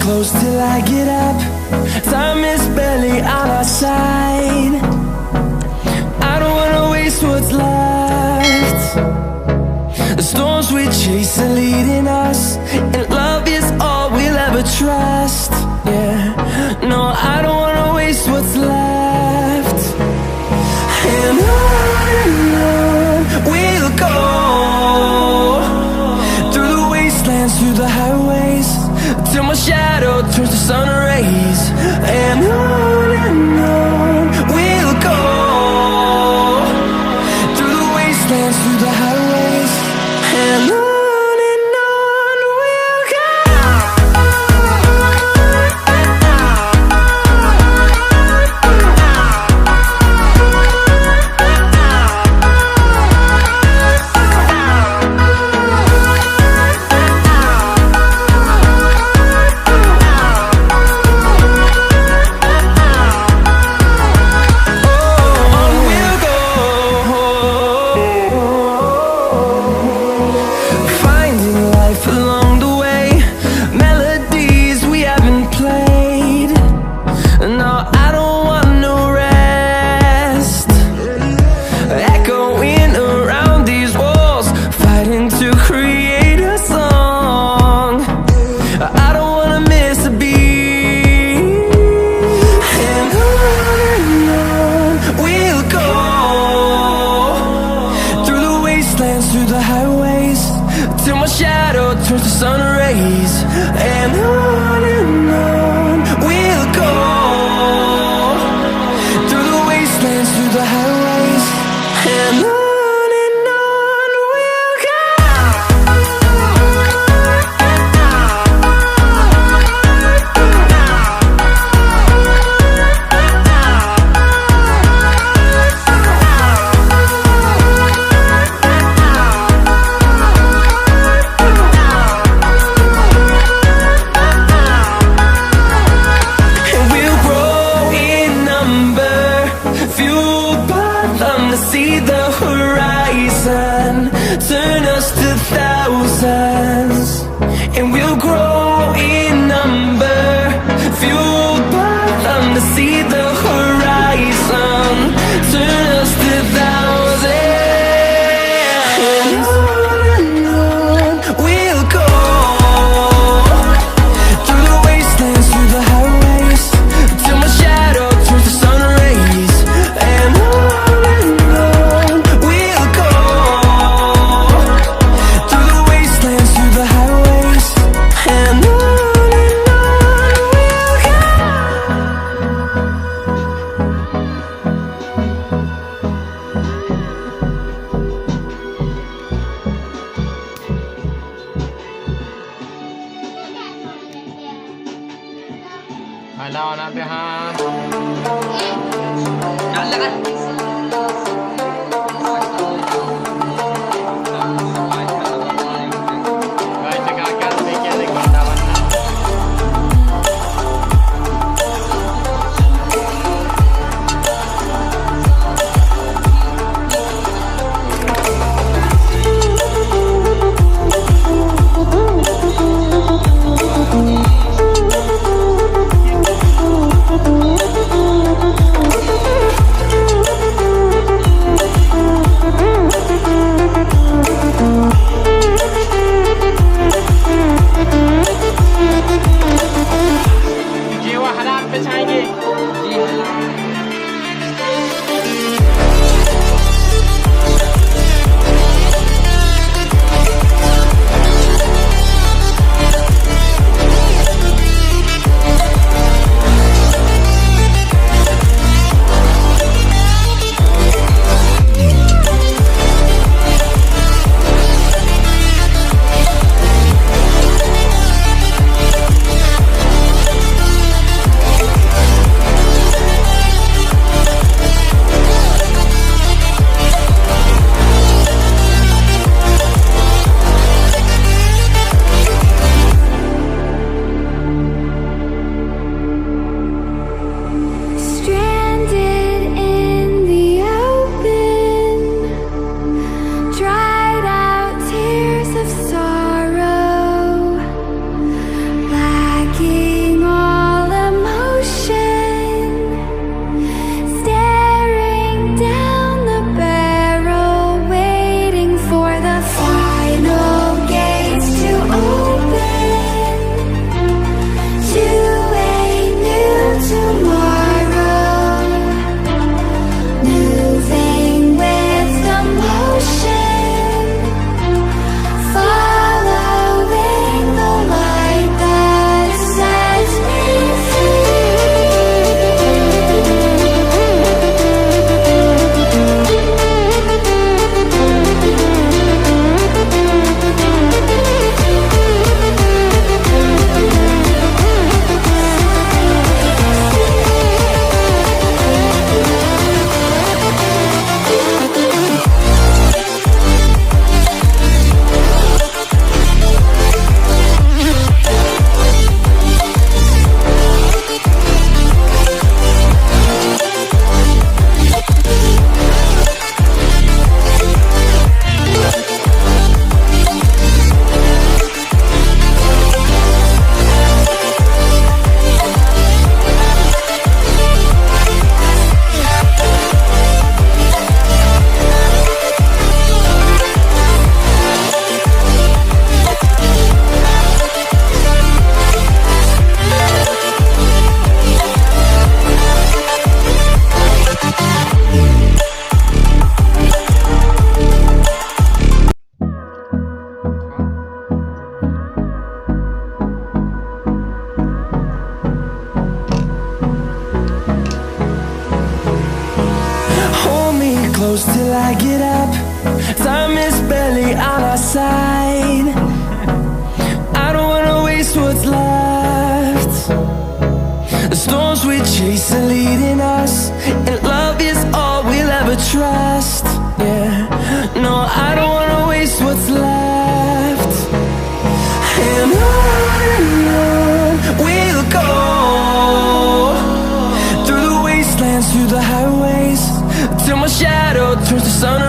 Close till I get up. Time is barely on our side. I don't wanna waste what's left. The storms we chase are leading us, and love is all we'll ever trust. Yeah, no, I don't wanna waste what's left. And on we'll go, through the wastelands, through the highways, till my shadow turns to sun rays. And on we'll go, through the wastelands, through the highways, and on we'll go. Through the highways, till my shadow turns to sun rays. And on we'll go, through the wastelands, through the highways, and on we'll go. See the horizon turn us to thousands, and we'll grow in number, fueled by them to see the horizon turn us to thousands. And on we'll go, through the wastelands, through the highways, till my shadow turns to sun rays. And Halo natin ha. Jalan kan? Guys, agak-agak sedikit lagi wartawan. close till I get up. Time is barely on our side. I don't wanna waste what's left. The storms we chase are leading us, and love is all we'll ever trust. Yeah, no, I don't wanna waste what's left. And on we'll go, through the wastelands, through the highways, till my shadow turns to sun